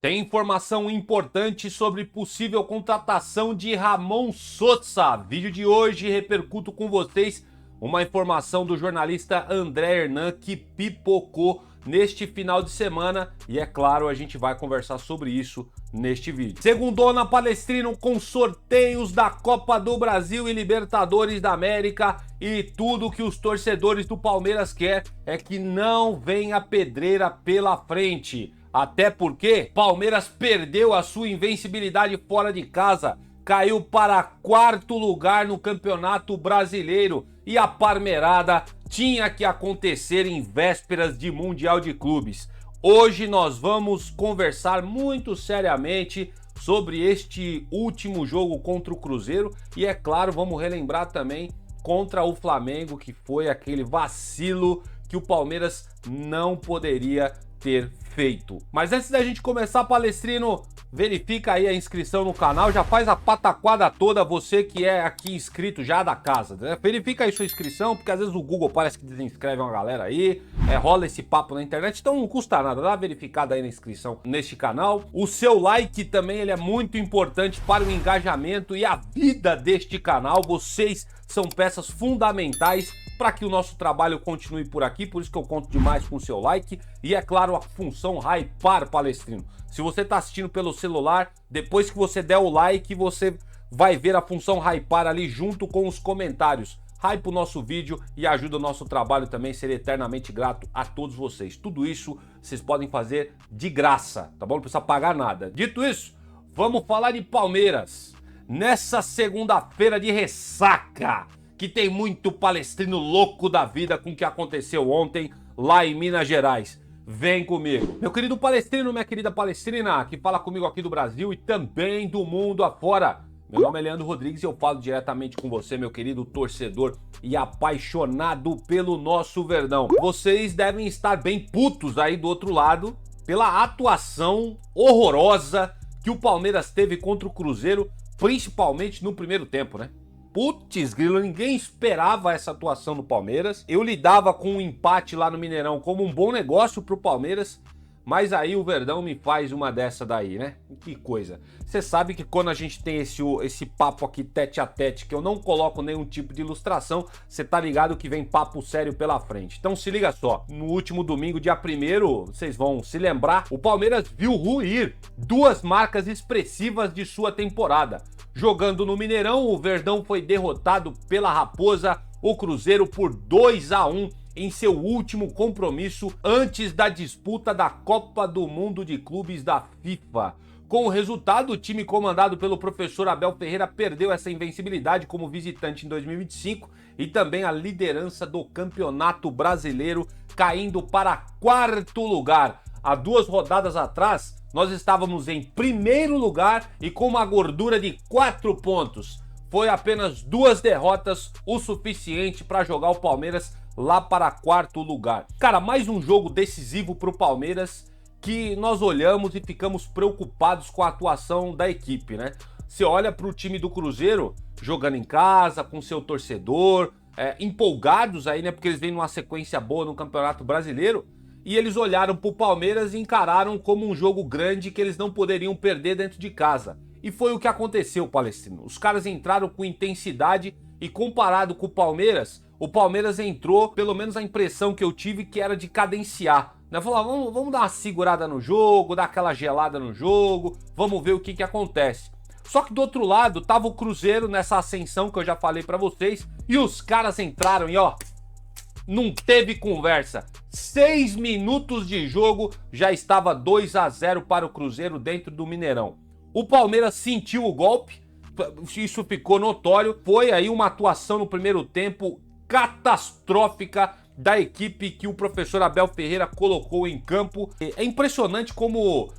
Tem informação importante sobre possível contratação de Ramon Sosa. Vídeo de hoje repercuto com vocês uma informação do jornalista André Hernan que pipocou neste final de semana e é claro, a gente vai conversar sobre isso neste vídeo. Segundona Palestrino com sorteios da Copa do Brasil e Libertadores da América e tudo que os torcedores do Palmeiras querem é que não venha pedreira pela frente. Até porque Palmeiras perdeu a sua invencibilidade fora de casa, caiu para quarto lugar no Campeonato Brasileiro e a parmeirada tinha que acontecer em vésperas de Mundial de Clubes. Hoje nós vamos conversar muito seriamente sobre este último jogo contra o Cruzeiro e é claro, vamos relembrar também contra o Flamengo, que foi aquele vacilo que o Palmeiras não poderia ter feito. Mas antes da gente começar, Palestrino, verifica aí a inscrição no canal, já faz a pataquada toda, você que é aqui inscrito já da casa, né? Verifica aí sua inscrição, porque às vezes o Google parece que desinscreve uma galera aí, rola esse papo na internet, então não custa nada, dá uma verificada aí na inscrição neste canal. O seu like também ele é muito importante para o engajamento e a vida deste canal, vocês são peças fundamentais para que o nosso trabalho continue por aqui, por isso que eu conto demais com o seu like e é claro a função hypar, Palestrino. Se você está assistindo pelo celular, depois que você der o like, você vai ver a função hypar ali junto com os comentários. Hype o nosso vídeo e ajuda o nosso trabalho também, serei eternamente grato a todos vocês. Tudo isso vocês podem fazer de graça, tá bom? Não precisa pagar nada. Dito isso, vamos falar de Palmeiras. Nessa segunda-feira de ressaca, que tem muito palestrino louco da vida com o que aconteceu ontem lá em Minas Gerais. Vem comigo. Meu querido palestrino, minha querida palestrina, que fala comigo aqui do Brasil e também do mundo afora. Meu nome é Leandro Rodrigues e eu falo diretamente com você, meu querido torcedor e apaixonado pelo nosso Verdão. Vocês devem estar bem putos aí do outro lado pela atuação horrorosa que o Palmeiras teve contra o Cruzeiro, principalmente no primeiro tempo, né? Putz, grilo, ninguém esperava essa atuação do Palmeiras. Eu lidava com um empate lá no Mineirão como um bom negócio pro Palmeiras, mas aí o Verdão me faz uma dessa daí, né? Que coisa. Você sabe que quando a gente tem esse papo aqui tete a tete, que eu não coloco nenhum tipo de ilustração, você tá ligado que vem papo sério pela frente. Então se liga só, no último domingo, dia 1º, vocês vão se lembrar, o Palmeiras viu ruir duas marcas expressivas de sua temporada. Jogando no Mineirão, o Verdão foi derrotado pela Raposa, o Cruzeiro por 2-1 em seu último compromisso antes da disputa da Copa do Mundo de Clubes da FIFA. Com o resultado, o time comandado pelo professor Abel Ferreira perdeu essa invencibilidade como visitante em 2025 e também a liderança do Campeonato Brasileiro, caindo para quarto lugar. Há 2 rodadas atrás, nós estávamos em primeiro lugar e com uma gordura de 4 pontos. Foi apenas 2 derrotas o suficiente para jogar o Palmeiras lá para quarto lugar. Cara, mais um jogo decisivo para o Palmeiras que nós olhamos e ficamos preocupados com a atuação da equipe, né? Você olha para o time do Cruzeiro jogando em casa, com seu torcedor, empolgados aí, né? Porque eles vêm numa sequência boa no Campeonato Brasileiro. E eles olharam para o Palmeiras e encararam como um jogo grande que eles não poderiam perder dentro de casa. E foi o que aconteceu, Palestrino. Os caras entraram com intensidade e comparado com o Palmeiras entrou, pelo menos a impressão que eu tive, que era de cadenciar. Né? Falou, vamos dar uma segurada no jogo, dar aquela gelada no jogo, vamos ver o que acontece. Só que do outro lado tava o Cruzeiro nessa ascensão que eu já falei para vocês e os caras entraram e ó... Não teve conversa. 6 minutos de jogo, já estava 2-0 para o Cruzeiro dentro do Mineirão. O Palmeiras sentiu o golpe, isso ficou notório. Foi aí uma atuação no primeiro tempo catastrófica da equipe que o professor Abel Ferreira colocou em campo. É impressionante como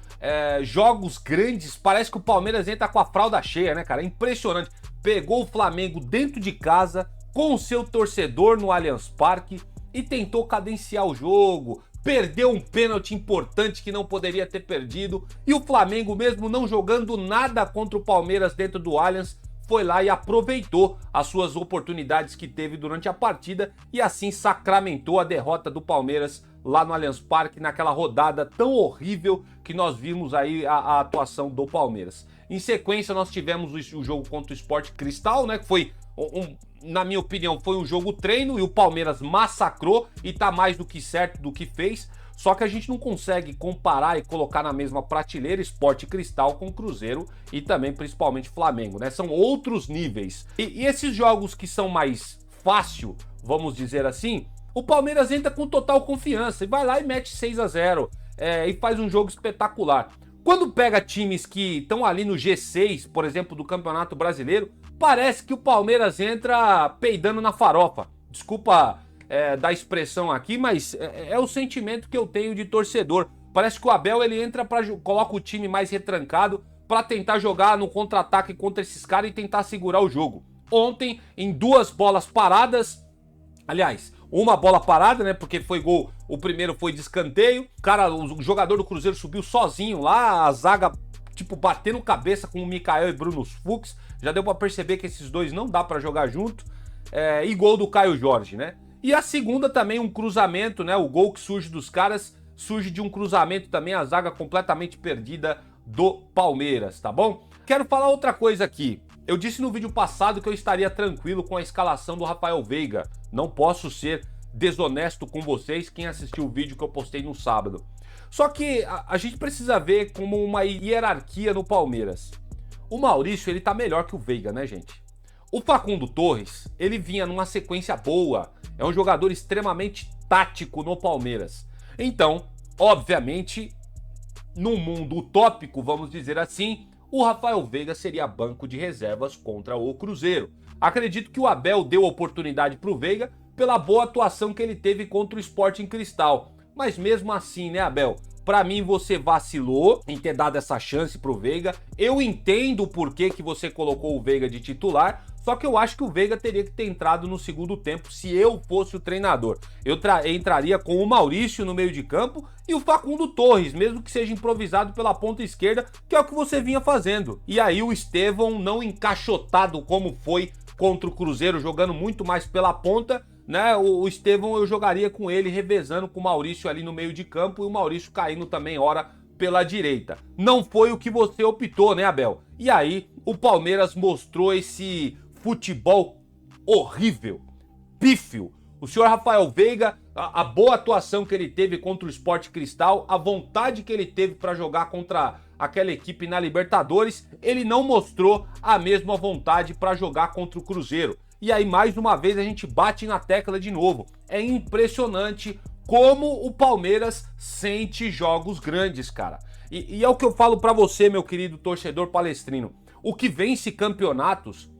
jogos grandes, parece que o Palmeiras entra com a fralda cheia, né, cara? É impressionante. Pegou o Flamengo dentro de casa, com o seu torcedor no Allianz Parque e tentou cadenciar o jogo, perdeu um pênalti importante que não poderia ter perdido e o Flamengo, mesmo não jogando nada contra o Palmeiras dentro do Allianz, foi lá e aproveitou as suas oportunidades que teve durante a partida e assim sacramentou a derrota do Palmeiras lá no Allianz Parque, naquela rodada tão horrível que nós vimos aí a atuação do Palmeiras. Em sequência, nós tivemos o jogo contra o Sport Cristal, né, que foi, na minha opinião, foi um jogo treino e o Palmeiras massacrou e tá mais do que certo do que fez. Só que a gente não consegue comparar e colocar na mesma prateleira Sport Cristal com Cruzeiro e também principalmente Flamengo, né? São outros níveis. E esses jogos que são mais fácil, vamos dizer assim, o Palmeiras entra com total confiança e vai lá e mete 6-0 e faz um jogo espetacular. Quando pega times que estão ali no G6, por exemplo, do Campeonato Brasileiro, parece que o Palmeiras entra peidando na farofa. Desculpa da expressão aqui, mas é o sentimento que eu tenho de torcedor. Parece que o Abel ele entra coloca o time mais retrancado para tentar jogar no contra-ataque contra esses caras e tentar segurar o jogo. Ontem, em 2 bolas paradas, aliás, uma bola parada, né? Porque foi gol, o primeiro foi de escanteio. O jogador do Cruzeiro subiu sozinho lá, a zaga, tipo, batendo cabeça com o Mikael e Bruno Fux. Já deu pra perceber que esses dois não dá pra jogar junto. E gol do Caio Jorge, né? E a segunda também, um cruzamento, né? O gol que surge dos caras, surge de um cruzamento também, a zaga completamente perdida do Palmeiras, tá bom? Quero falar outra coisa aqui. Eu disse no vídeo passado que eu estaria tranquilo com a escalação do Rafael Veiga. Não posso ser desonesto com vocês, quem assistiu o vídeo que eu postei no sábado. Só que a gente precisa ver como uma hierarquia no Palmeiras. O Maurício, ele tá melhor que o Veiga, né, gente? O Facundo Torres, ele vinha numa sequência boa. É um jogador extremamente tático no Palmeiras. Então, obviamente, num mundo utópico, vamos dizer assim, o Rafael Veiga seria banco de reservas contra o Cruzeiro. Acredito que o Abel deu oportunidade para o Veiga pela boa atuação que ele teve contra o Sporting Cristal. Mas mesmo assim, né, Abel? Para mim, você vacilou em ter dado essa chance pro Veiga. Eu entendo o porquê que você colocou o Veiga de titular, só que eu acho que o Veiga teria que ter entrado no segundo tempo se eu fosse o treinador. Eu entraria com o Maurício no meio de campo e o Facundo Torres, mesmo que seja improvisado pela ponta esquerda, que é o que você vinha fazendo. E aí o Estevão, não encaixotado como foi contra o Cruzeiro, jogando muito mais pela ponta, né? O Estevão eu jogaria com ele, revezando com o Maurício ali no meio de campo e o Maurício caindo também, ora, pela direita. Não foi o que você optou, né, Abel? E aí o Palmeiras mostrou esse futebol horrível, pífio. O senhor Rafael Veiga, a boa atuação que ele teve contra o Sport Cristal, a vontade que ele teve para jogar contra aquela equipe na Libertadores, ele não mostrou a mesma vontade para jogar contra o Cruzeiro. E aí, mais uma vez, a gente bate na tecla de novo. É impressionante como o Palmeiras sente jogos grandes, cara. E é o que eu falo para você, meu querido torcedor palestrino. O que vence campeonatos,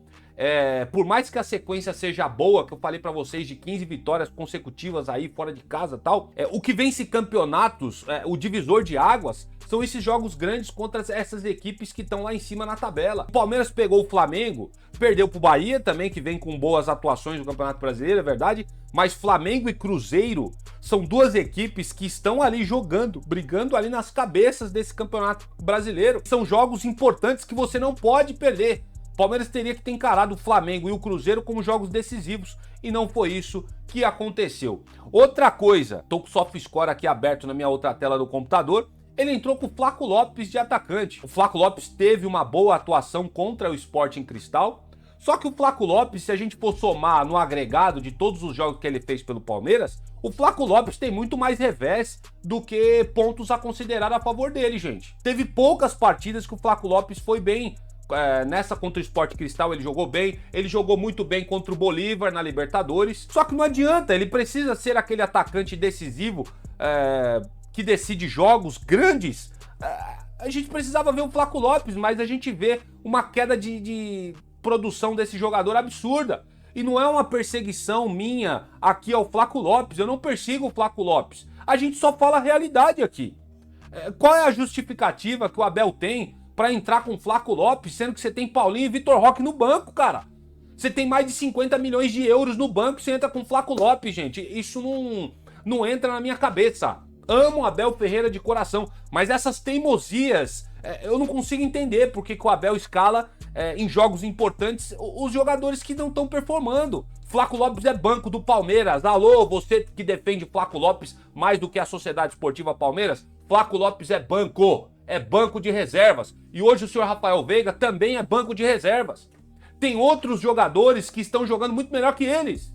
por mais que a sequência seja boa, que eu falei pra vocês de 15 vitórias consecutivas aí fora de casa e tal, o que vence campeonatos, o divisor de águas, são esses jogos grandes contra essas equipes que estão lá em cima na tabela. O Palmeiras pegou o Flamengo, perdeu pro Bahia também, que vem com boas atuações no Campeonato Brasileiro, é verdade, mas Flamengo e Cruzeiro são duas equipes que estão ali jogando, brigando ali nas cabeças desse Campeonato Brasileiro. São jogos importantes que você não pode perder. O Palmeiras teria que ter encarado o Flamengo e o Cruzeiro como jogos decisivos e não foi isso que aconteceu. Outra coisa, tô com o SofaScore aqui aberto na minha outra tela do computador, ele entrou com o Flaco Lopes de atacante. O Flaco Lopes teve uma boa atuação contra o Sporting Cristal, só que o Flaco Lopes, se a gente for somar no agregado de todos os jogos que ele fez pelo Palmeiras, o Flaco Lopes tem muito mais revés do que pontos a considerar a favor dele, gente. Teve poucas partidas que o Flaco Lopes foi bem. Nessa contra o Sport Cristal ele jogou bem, ele jogou muito bem contra o Bolívar na Libertadores, só que não adianta, ele precisa ser aquele atacante decisivo que decide jogos grandes. A gente precisava ver o Flaco Lopes, mas a gente vê uma queda de produção desse jogador absurda. E não é uma perseguição minha aqui ao Flaco Lopes, eu não persigo o Flaco Lopes, a gente só fala a realidade aqui. Qual é a justificativa que o Abel tem pra entrar com o Flaco Lopes, sendo que você tem Paulinho e Vitor Roque no banco, cara? Você tem mais de 50 milhões de euros no banco e você entra com o Flaco Lopes, gente. Isso não entra na minha cabeça. Amo Abel Ferreira de coração, mas essas teimosias Eu não consigo entender por que o Abel escala em jogos importantes os jogadores que não estão performando. Flaco Lopes é banco do Palmeiras. Alô, você que defende Flaco Lopes mais do que a Sociedade Esportiva Palmeiras, Flaco Lopes é banco de reservas. E hoje o senhor Rafael Veiga também é banco de reservas. Tem outros jogadores que estão jogando muito melhor que eles.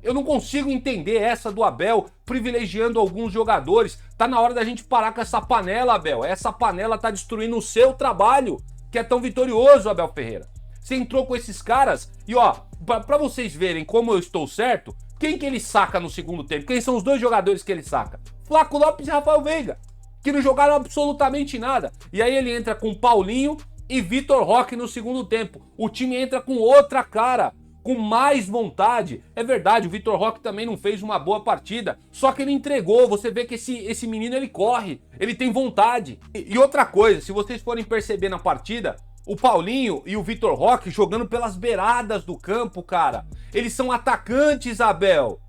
Eu não consigo entender essa do Abel privilegiando alguns jogadores. Tá na hora da gente parar com essa panela, Abel. Essa panela tá destruindo o seu trabalho, que é tão vitorioso, Abel Ferreira. Você entrou com esses caras e, ó, pra vocês verem como eu estou certo, quem que ele saca no segundo tempo? Quem são os dois jogadores que ele saca? Flaco Lopes e Rafael Veiga, que não jogaram absolutamente nada. E aí ele entra com Paulinho e Vitor Roque no segundo tempo. O time entra com outra cara, com mais vontade. É verdade, o Vitor Roque também não fez uma boa partida, só que ele entregou. Você vê que esse menino, ele corre, ele tem vontade. E outra coisa, se vocês forem perceber na partida, o Paulinho e o Vitor Roque jogando pelas beiradas do campo, cara. Eles são atacantes, Abel.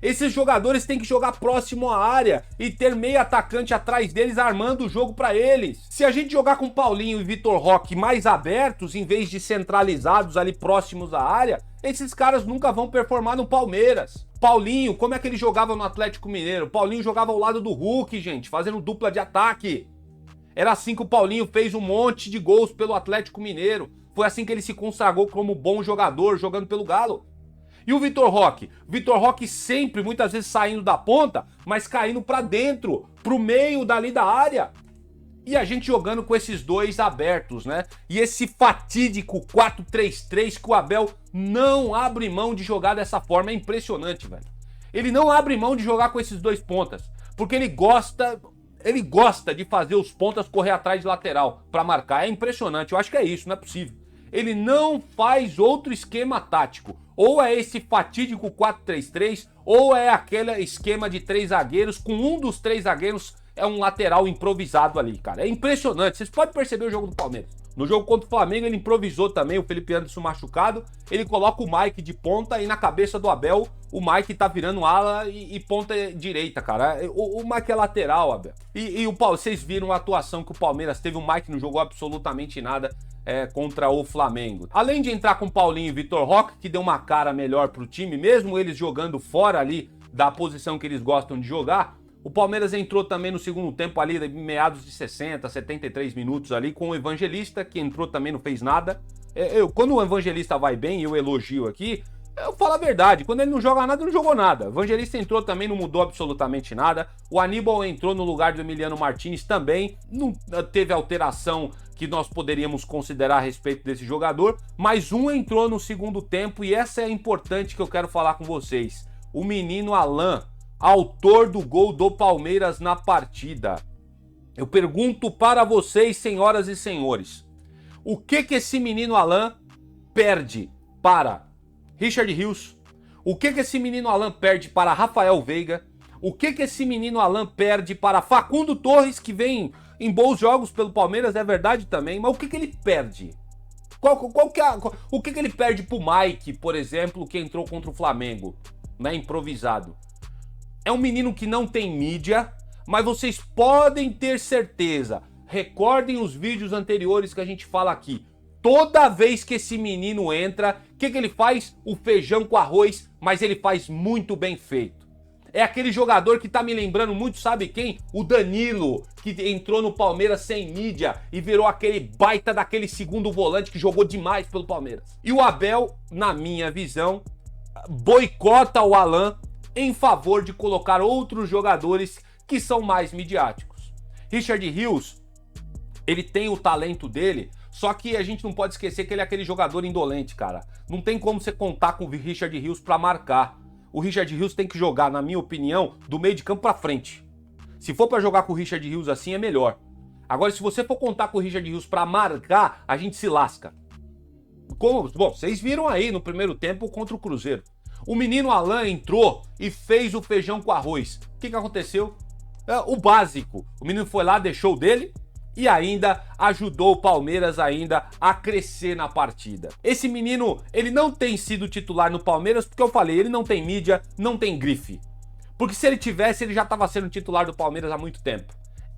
Esses jogadores têm que jogar próximo à área e ter meio atacante atrás deles armando o jogo pra eles. Se a gente jogar com Paulinho e Vitor Roque mais abertos, em vez de centralizados ali próximos à área, esses caras nunca vão performar no Palmeiras. Paulinho, como é que ele jogava no Atlético Mineiro? Paulinho jogava ao lado do Hulk, gente, fazendo dupla de ataque. Era assim que o Paulinho fez um monte de gols pelo Atlético Mineiro. Foi assim que ele se consagrou como bom jogador, jogando pelo Galo. E o Vitor Roque? Vitor Roque sempre, muitas vezes saindo da ponta, mas caindo pra dentro, pro meio dali da área. E a gente jogando com esses dois abertos, né? E esse fatídico 4-3-3 que o Abel não abre mão de jogar dessa forma. É impressionante, velho. Ele não abre mão de jogar com esses dois pontas, porque ele gosta de fazer os pontas correr atrás de lateral pra marcar. É impressionante, eu acho que é isso, não é possível. Ele não faz outro esquema tático. Ou é esse fatídico 4-3-3, ou é aquele esquema de 3 zagueiros, com um dos 3 zagueiros é um lateral improvisado ali, cara. É impressionante, vocês podem perceber o jogo do Palmeiras. No jogo contra o Flamengo ele improvisou também, o Felipe Anderson machucado, ele coloca o Mike de ponta e na cabeça do Abel o Mike tá virando ala e ponta direita, cara. O Mike é lateral, Abel. E vocês viram a atuação que o Palmeiras teve, o Mike não jogou absolutamente nada contra o Flamengo. Além de entrar com Paulinho e Vitor Roque, que deu uma cara melhor pro time, mesmo eles jogando fora ali da posição que eles gostam de jogar, o Palmeiras entrou também no segundo tempo ali, meados de 60, 73 minutos ali, com o Evangelista, que entrou também, não fez nada. Quando o Evangelista vai bem, eu elogio aqui, eu falo a verdade, quando ele não joga nada, ele não jogou nada. O Evangelista entrou também, não mudou absolutamente nada. O Aníbal entrou no lugar do Emiliano Martínez também, não teve alteração que nós poderíamos considerar a respeito desse jogador, mas um entrou no segundo tempo e essa é importante que eu quero falar com vocês. O menino Alan, autor do gol do Palmeiras na partida. Eu pergunto para vocês, senhoras e senhores, o que esse menino Alan perde para Richard Rios? O que esse menino Alan perde para Rafael Veiga? O que esse menino Alan perde para Facundo Torres, que vem em bons jogos pelo Palmeiras, é verdade também, mas o que ele perde? O que ele perde pro Mike, por exemplo, que entrou contra o Flamengo, né, improvisado? É um menino que não tem mídia, mas vocês podem ter certeza, recordem os vídeos anteriores que a gente fala aqui, toda vez que esse menino entra, o que ele faz? O feijão com arroz, mas ele faz muito bem feito. É aquele jogador que tá me lembrando muito, sabe quem? O Danilo, que entrou no Palmeiras sem mídia e virou aquele baita daquele segundo volante que jogou demais pelo Palmeiras. E o Abel, na minha visão, boicota o Alan em favor de colocar outros jogadores que são mais midiáticos. Richard Rios, ele tem o talento dele, só que a gente não pode esquecer que ele é aquele jogador indolente, cara. Não tem como você contar com o Richard Rios pra marcar. O Richard Rios tem que jogar, na minha opinião, do meio de campo pra frente. Se for pra jogar com o Richard Rios assim, é melhor. Agora, se você for contar com o Richard Rios pra marcar, a gente se lasca. Bom, vocês viram aí no primeiro tempo contra o Cruzeiro. O menino Alan entrou e fez o feijão com arroz. O que aconteceu? O básico. O menino foi lá, deixou o dele e ainda ajudou o Palmeiras ainda a crescer na partida. Esse menino, ele não tem sido titular no Palmeiras porque eu falei, ele não tem mídia, não tem grife. Porque se ele tivesse, ele já estava sendo titular do Palmeiras há muito tempo.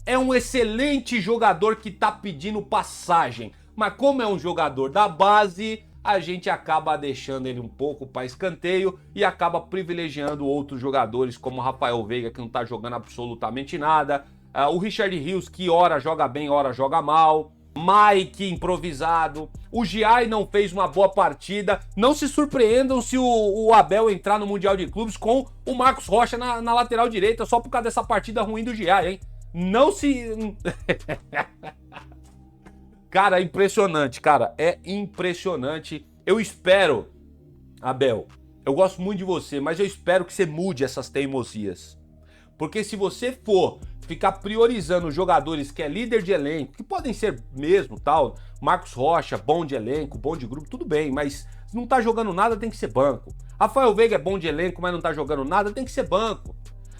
é um excelente jogador que tá pedindo passagem, mas como é um jogador da base, a gente acaba deixando ele um pouco para escanteio e acaba privilegiando outros jogadores como o Rafael Veiga, que não tá jogando absolutamente nada, o Richard Rios, que ora joga bem, ora joga mal, Mike improvisado, o Giai não fez uma boa partida. Não se surpreendam se o Abel entrar no Mundial de Clubes com o Marcos Rocha na lateral direita, só por causa dessa partida ruim do Giai, hein? Não se... Cara, é impressionante, cara, é impressionante. Eu espero, Abel, eu gosto muito de você, mas eu espero que você mude essas teimosias. Porque se você for ficar priorizando jogadores que é líder de elenco, que podem ser mesmo, tal, Marcos Rocha, bom de elenco, bom de grupo, tudo bem, mas se não tá jogando nada, tem que ser banco. Rafael Veiga é bom de elenco, mas não tá jogando nada, tem que ser banco.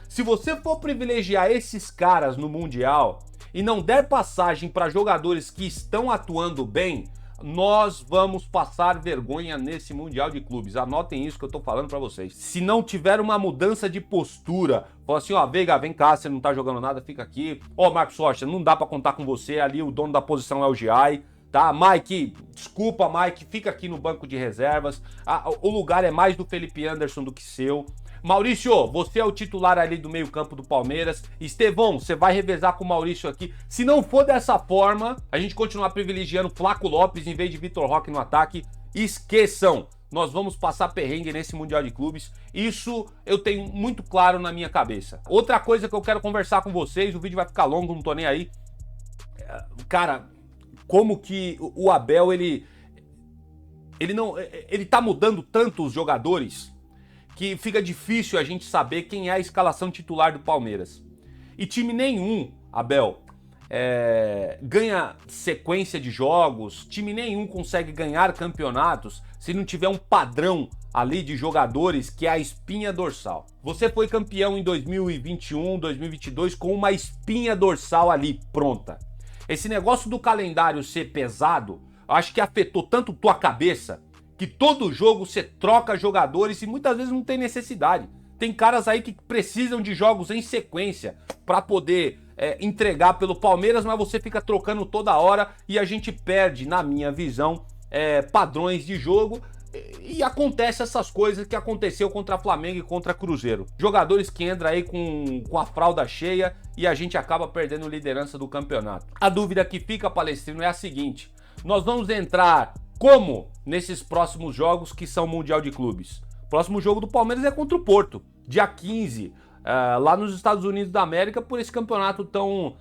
Se você for privilegiar esses caras no Mundial e não der passagem para jogadores que estão atuando bem, nós vamos passar vergonha nesse Mundial de Clubes. Anotem isso que eu tô falando pra vocês. Se não tiver uma mudança de postura, fala assim, ó, Veiga, vem cá, você não tá jogando nada, fica aqui. Ó, Marcos Rocha, não dá pra contar com você, ali o dono da posição é o Giai, tá? Mike, desculpa, Mike, fica aqui no banco de reservas. O lugar é mais do Felipe Anderson do que seu. Maurício, você é o titular ali do meio-campo do Palmeiras. Estevão, você vai revezar com o Maurício aqui. Se não for dessa forma, a gente continuar privilegiando Flaco Lopes em vez de Vitor Roque no ataque, esqueçam. Nós vamos passar perrengue nesse Mundial de Clubes. Isso eu tenho muito claro na minha cabeça. Outra coisa que eu quero conversar com vocês, o vídeo vai ficar longo, não tô nem aí. Cara, como que o Abel, ele tá mudando tanto os jogadores que fica difícil a gente saber quem é a escalação titular do Palmeiras. E time nenhum, Abel, ganha sequência de jogos, time nenhum consegue ganhar campeonatos se não tiver um padrão ali de jogadores que é a espinha dorsal. Você foi campeão em 2021, 2022 com uma espinha dorsal ali pronta. Esse negócio do calendário ser pesado, acho que afetou tanto tua cabeça que todo jogo você troca jogadores e muitas vezes não tem necessidade. Tem caras aí que precisam de jogos em sequência para poder entregar pelo Palmeiras, mas você fica trocando toda hora e a gente perde, na minha visão, padrões de jogo e acontece essas coisas que aconteceu contra Flamengo e contra Cruzeiro. Jogadores que entram aí com a fralda cheia e a gente acaba perdendo liderança do campeonato. A dúvida que fica, Palestrino, é a seguinte: nós vamos entrar como nesses próximos jogos que são Mundial de Clubes? O próximo jogo do Palmeiras é contra o Porto, dia 15, lá nos Estados Unidos da América, por esse campeonato tão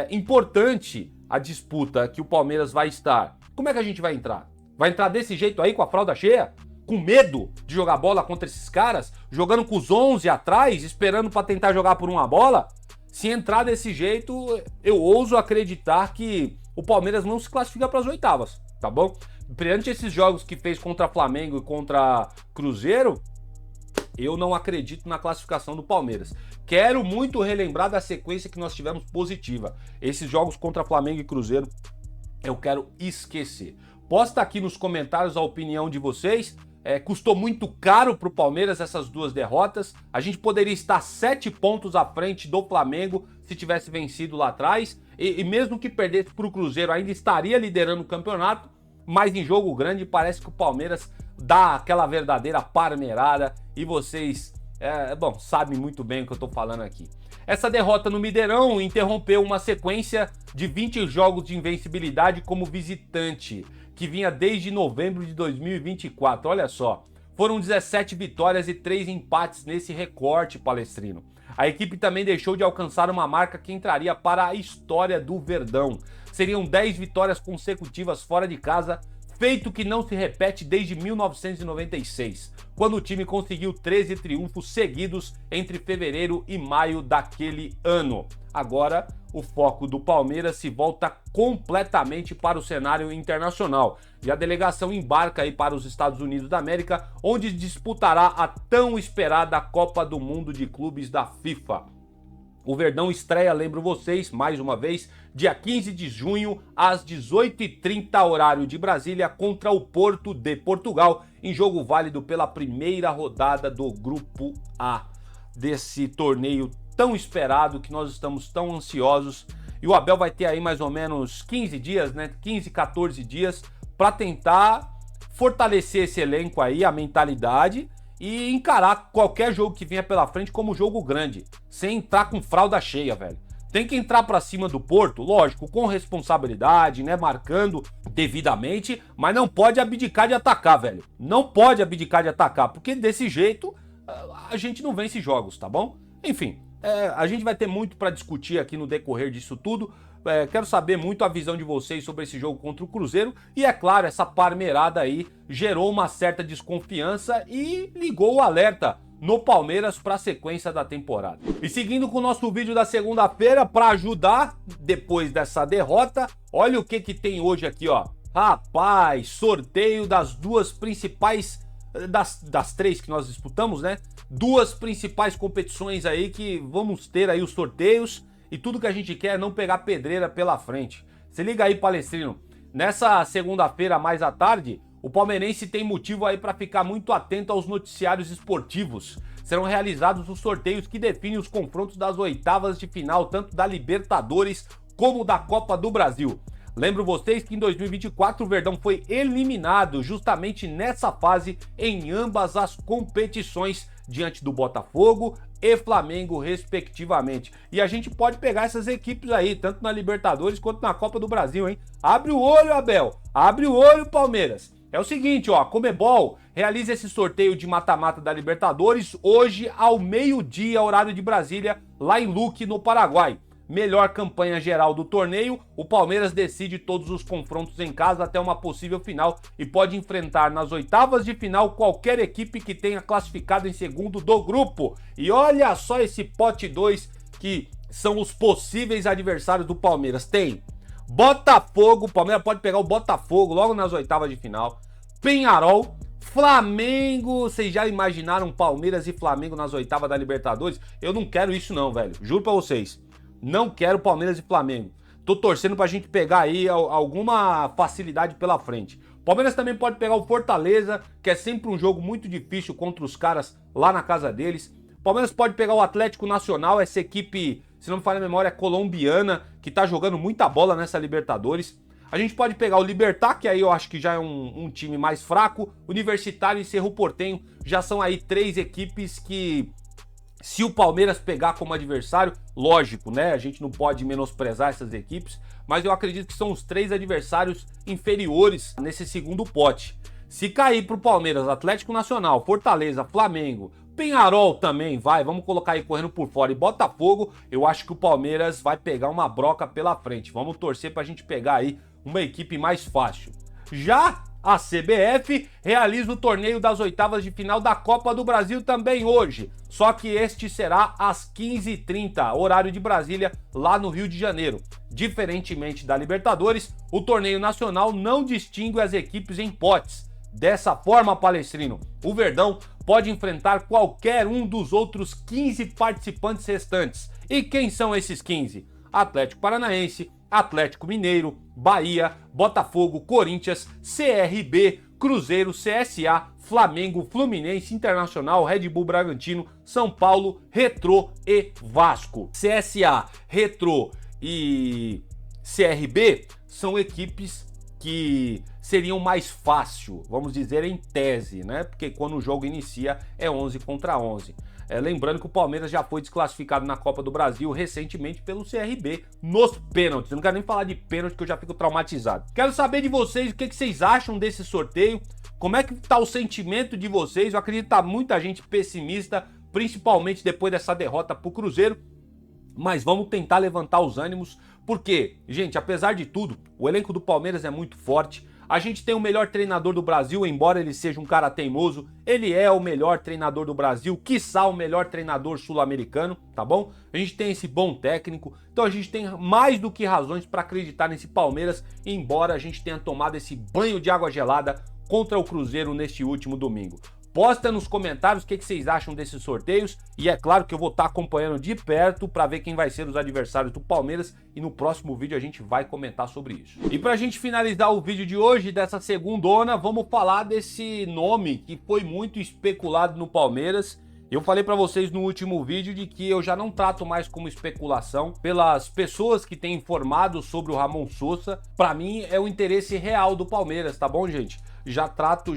importante, a disputa que o Palmeiras vai estar. Como é que a gente vai entrar? Vai entrar desse jeito aí, com a fralda cheia? Com medo de jogar bola contra esses caras? Jogando com os 11 atrás, esperando para tentar jogar por uma bola? Se entrar desse jeito, eu ouso acreditar que o Palmeiras não se classifica para as oitavas, tá bom? Perante esses jogos que fez contra Flamengo e contra Cruzeiro, eu não acredito na classificação do Palmeiras. Quero muito relembrar da sequência que nós tivemos positiva. Esses jogos contra Flamengo e Cruzeiro, eu quero esquecer. Posta aqui nos comentários a opinião de vocês. Custou muito caro para o Palmeiras essas duas derrotas. A gente poderia estar 7 pontos à frente do Flamengo se tivesse vencido lá atrás. E mesmo que perdesse para o Cruzeiro, ainda estaria liderando o campeonato. Mas em jogo grande parece que o Palmeiras dá aquela verdadeira parmeirada e vocês, sabem muito bem o que eu tô falando aqui. Essa derrota no Mineirão interrompeu uma sequência de 20 jogos de invencibilidade como visitante, que vinha desde novembro de 2024, olha só. Foram 17 vitórias e 3 empates nesse recorte, Palestrino. A equipe também deixou de alcançar uma marca que entraria para a história do Verdão. Seriam 10 vitórias consecutivas fora de casa, feito que não se repete desde 1996, quando o time conseguiu 13 triunfos seguidos entre fevereiro e maio daquele ano. Agora, o foco do Palmeiras se volta completamente para o cenário internacional e a delegação embarca aí para os Estados Unidos da América, onde disputará a tão esperada Copa do Mundo de Clubes da FIFA. O Verdão estreia, lembro vocês, mais uma vez, dia 15 de junho, às 18h30, horário de Brasília, contra o Porto de Portugal, em jogo válido pela primeira rodada do Grupo A desse torneio tão esperado, que nós estamos tão ansiosos. E o Abel vai ter aí mais ou menos 15 dias, né? 15, 14 dias para tentar fortalecer esse elenco aí, a mentalidade e encarar qualquer jogo que venha pela frente como jogo grande, sem entrar com fralda cheia, velho. Tem que entrar pra cima do Porto, lógico, com responsabilidade, né, marcando devidamente, mas não pode abdicar de atacar, velho. Não pode abdicar de atacar, porque desse jeito a gente não vence jogos, tá bom? Enfim, a gente vai ter muito pra discutir aqui no decorrer disso tudo. Quero saber muito a visão de vocês sobre esse jogo contra o Cruzeiro. E é claro, essa parmeirada aí gerou uma certa desconfiança e ligou o alerta no Palmeiras para a sequência da temporada. E seguindo com o nosso vídeo da segunda-feira, para ajudar depois dessa derrota, olha o que tem hoje aqui, ó. Rapaz, sorteio das duas principais, das três que nós disputamos, né? Duas principais competições aí que vamos ter aí os sorteios e tudo que a gente quer é não pegar pedreira pela frente. Se liga aí, Palestrino, nessa segunda-feira mais à tarde, o palmeirense tem motivo aí para ficar muito atento aos noticiários esportivos. Serão realizados os sorteios que definem os confrontos das oitavas de final, tanto da Libertadores como da Copa do Brasil. Lembro vocês que em 2024 o Verdão foi eliminado justamente nessa fase em ambas as competições, diante do Botafogo e Flamengo, respectivamente. E a gente pode pegar essas equipes aí, tanto na Libertadores quanto na Copa do Brasil, hein? Abre o olho, Abel! Abre o olho, Palmeiras! É o seguinte, ó, a Conmebol realiza esse sorteio de mata-mata da Libertadores hoje ao meio-dia, horário de Brasília, lá em Luque, no Paraguai. Melhor campanha geral do torneio, o Palmeiras decide todos os confrontos em casa até uma possível final e pode enfrentar nas oitavas de final qualquer equipe que tenha classificado em segundo do grupo. E olha só esse pote 2 que são os possíveis adversários do Palmeiras. Tem Botafogo, o Palmeiras pode pegar o Botafogo logo nas oitavas de final. Penharol, Flamengo, vocês já imaginaram Palmeiras e Flamengo nas oitavas da Libertadores? Eu não quero isso não, velho, juro pra vocês. Não quero Palmeiras e Flamengo. Tô torcendo pra gente pegar aí alguma facilidade pela frente. Palmeiras também pode pegar o Fortaleza, que é sempre um jogo muito difícil contra os caras lá na casa deles. Palmeiras pode pegar o Atlético Nacional, essa equipe, se não me falha a memória, colombiana, que tá jogando muita bola nessa Libertadores. A gente pode pegar o Libertad, que aí eu acho que já é um time mais fraco. Universitário e Cerro Porteño já são aí três equipes que, se o Palmeiras pegar como adversário, lógico, né? A gente não pode menosprezar essas equipes, mas eu acredito que são os três adversários inferiores nesse segundo pote. Se cair pro Palmeiras, Atlético Nacional, Fortaleza, Flamengo, Penharol também vai, vamos colocar aí correndo por fora, e Botafogo, eu acho que o Palmeiras vai pegar uma broca pela frente. Vamos torcer pra gente pegar aí uma equipe mais fácil. Já a CBF realiza o torneio das oitavas de final da Copa do Brasil também hoje, só que este será às 15h30, horário de Brasília, lá no Rio de Janeiro. Diferentemente da Libertadores, o torneio nacional não distingue as equipes em potes. Dessa forma, Palestrino, o Verdão pode enfrentar qualquer um dos outros 15 participantes restantes. E quem são esses 15? Atlético Paranaense, Atlético Mineiro, Bahia, Botafogo, Corinthians, CRB, Cruzeiro, CSA, Flamengo, Fluminense, Internacional, Red Bull Bragantino, São Paulo, Retrô e Vasco. CSA, Retrô e CRB são equipes que seriam mais fácil, vamos dizer em tese, né? Porque quando o jogo inicia é 11 contra 11. Lembrando que o Palmeiras já foi desclassificado na Copa do Brasil recentemente pelo CRB nos pênaltis. Eu não quero nem falar de pênalti que eu já fico traumatizado. Quero saber de vocês o que vocês acham desse sorteio, como é que tá o sentimento de vocês. Eu acredito que tá muita gente pessimista, principalmente depois dessa derrota pro Cruzeiro. Mas vamos tentar levantar os ânimos, porque, gente, apesar de tudo, o elenco do Palmeiras é muito forte. A gente tem o melhor treinador do Brasil, embora ele seja um cara teimoso, ele é o melhor treinador do Brasil, quiçá o melhor treinador sul-americano, tá bom? A gente tem esse bom técnico, então a gente tem mais do que razões para acreditar nesse Palmeiras, embora a gente tenha tomado esse banho de água gelada contra o Cruzeiro neste último domingo. Posta nos comentários o que vocês acham desses sorteios e é claro que eu vou estar acompanhando de perto para ver quem vai ser os adversários do Palmeiras e no próximo vídeo a gente vai comentar sobre isso. E para a gente finalizar o vídeo de hoje, dessa segundona, vamos falar desse nome que foi muito especulado no Palmeiras Eu falei para vocês no último vídeo de que eu já não trato mais como especulação pelas pessoas que têm informado sobre o Ramon Sosa. Para mim é o interesse real do Palmeiras, tá bom, gente? Já trato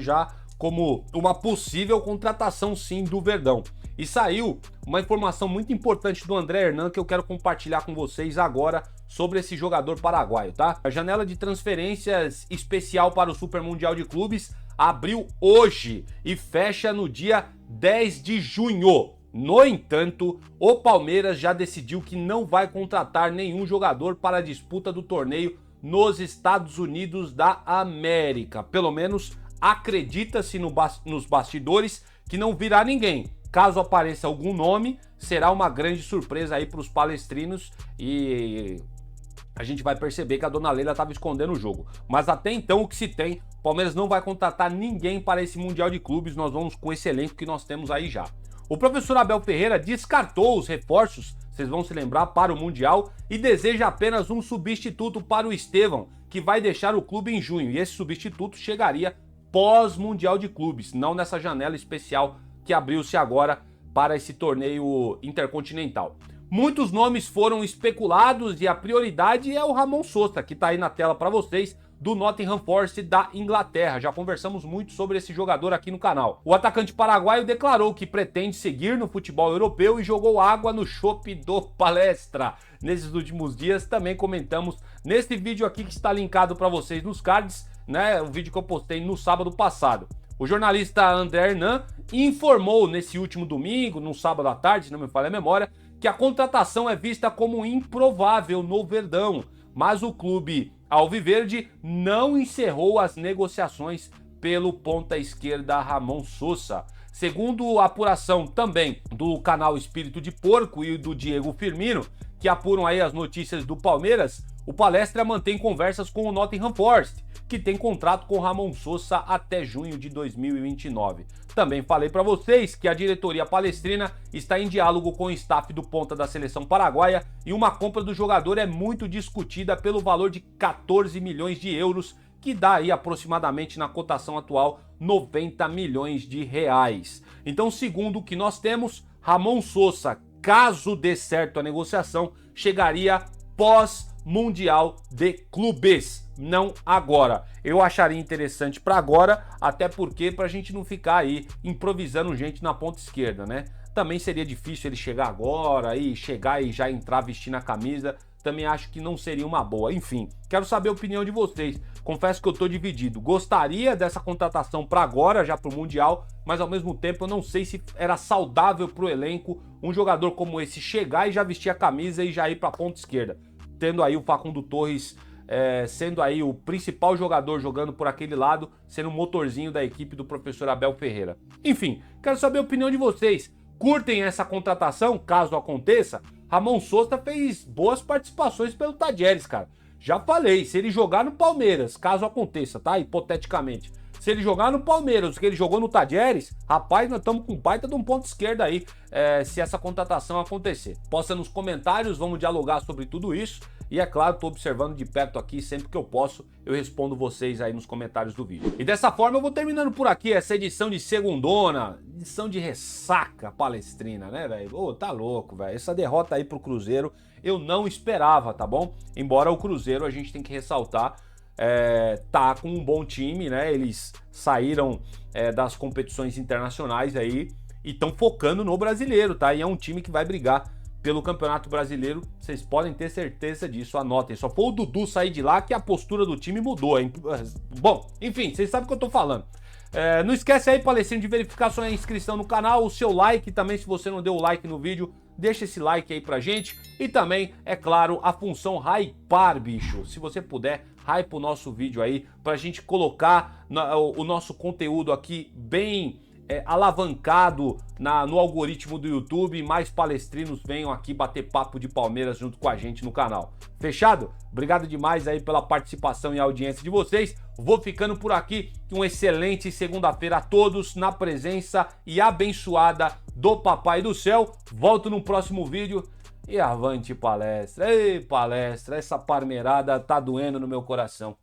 como uma possível contratação sim do Verdão. E saiu uma informação muito importante do André Hernan que eu quero compartilhar com vocês agora sobre esse jogador paraguaio, tá? A janela de transferências especial para o Super Mundial de Clubes abriu hoje e fecha no dia 10 de junho. No entanto, o Palmeiras já decidiu que não vai contratar nenhum jogador para a disputa do torneio nos Estados Unidos da América. Pelo menos acredita-se nos bastidores que não virá ninguém. Caso apareça algum nome, será uma grande surpresa aí para os palestrinos e a gente vai perceber que a dona Leila estava escondendo o jogo. Mas até então o que se tem, o Palmeiras não vai contratar ninguém para esse Mundial de Clubes, nós vamos com esse elenco que nós temos aí já. O professor Abel Ferreira descartou os reforços, vocês vão se lembrar, para o Mundial e deseja apenas um substituto para o Estevão, que vai deixar o clube em junho. E esse substituto chegaria pós-Mundial de Clubes, não nessa janela especial que abriu-se agora para esse torneio intercontinental. Muitos nomes foram especulados e a prioridade é o Ramon Sosa, que está aí na tela para vocês, do Nottingham Forest da Inglaterra. Já conversamos muito sobre esse jogador aqui no canal. O atacante paraguaio declarou que pretende seguir no futebol europeu e jogou água no chope do Palestra. Nesses últimos dias também comentamos nesse vídeo aqui que está linkado para vocês nos cards, né? O vídeo que eu postei no sábado passado. O jornalista André Hernan informou nesse último domingo, no sábado à tarde, se não me falha a memória, que a contratação é vista como improvável no Verdão, mas o clube alviverde não encerrou as negociações pelo ponta esquerda Ramon Sosa. Segundo a apuração também do canal Espírito de Porco e do Diego Firmino, que apuram aí as notícias do Palmeiras, o Palestra mantém conversas com o Nottingham Forest, que tem contrato com Ramon Sosa até junho de 2029. Também falei para vocês que a diretoria palestrina está em diálogo com o staff do ponta da seleção paraguaia e uma compra do jogador é muito discutida pelo valor de 14 milhões de euros, que dá aí aproximadamente na cotação atual 90 milhões de reais. Então, segundo o que nós temos, Ramon Sosa, caso dê certo a negociação, chegaria pós-Mundial de Clubes, não agora. Eu acharia interessante para agora, até porque para a gente não ficar aí improvisando gente na ponta esquerda, né? Também seria difícil ele chegar agora e chegar e já entrar vestindo a camisa. Também acho que não seria uma boa. Enfim, quero saber a opinião de vocês. Confesso que eu tô dividido. Gostaria dessa contratação para agora, já pro Mundial, mas ao mesmo tempo eu não sei se era saudável pro elenco um jogador como esse chegar e já vestir a camisa e já ir pra ponta esquerda. Tendo aí o Facundo Torres sendo aí o principal jogador jogando por aquele lado, sendo o motorzinho da equipe do professor Abel Ferreira. Enfim, quero saber a opinião de vocês. Curtem essa contratação, caso aconteça? Ramon Sosa fez boas participações pelo Tajeres, cara. Já falei, se ele jogar no Palmeiras, caso aconteça, tá? Hipoteticamente. Se ele jogar no Palmeiras, que ele jogou no Tajeres, rapaz, nós estamos com baita de um ponto esquerdo aí, se essa contratação acontecer. Posta nos comentários, vamos dialogar sobre tudo isso. E é claro, estou observando de perto aqui, sempre que eu posso, eu respondo vocês aí nos comentários do vídeo. E dessa forma eu vou terminando por aqui essa edição de segundona, edição de ressaca palestrina, né, velho? Ô, tá louco, velho. Essa derrota aí pro Cruzeiro eu não esperava, tá bom? Embora o Cruzeiro, a gente tem que ressaltar, tá com um bom time, né? Eles saíram das competições internacionais aí e estão focando no brasileiro, tá? E é um time que vai brigar pelo Campeonato Brasileiro, vocês podem ter certeza disso, anotem. Só foi o Dudu sair de lá que a postura do time mudou, hein? Bom, enfim, vocês sabem o que eu tô falando. Não esquece aí, palestrino, de verificar sua inscrição no canal, o seu like também, se você não deu o like no vídeo, deixa esse like aí pra gente. E também, é claro, a função hypar, bicho. Se você puder, hype o nosso vídeo aí, pra gente colocar o nosso conteúdo aqui bem alavancado no algoritmo do YouTube e mais palestrinos venham aqui bater papo de Palmeiras junto com a gente no canal. Fechado? Obrigado demais aí pela participação e audiência de vocês. Vou ficando por aqui. Um excelente segunda-feira a todos na presença e abençoada do Papai do Céu. Volto no próximo vídeo e avante palestra. Ei, palestra, essa parmeirada tá doendo no meu coração.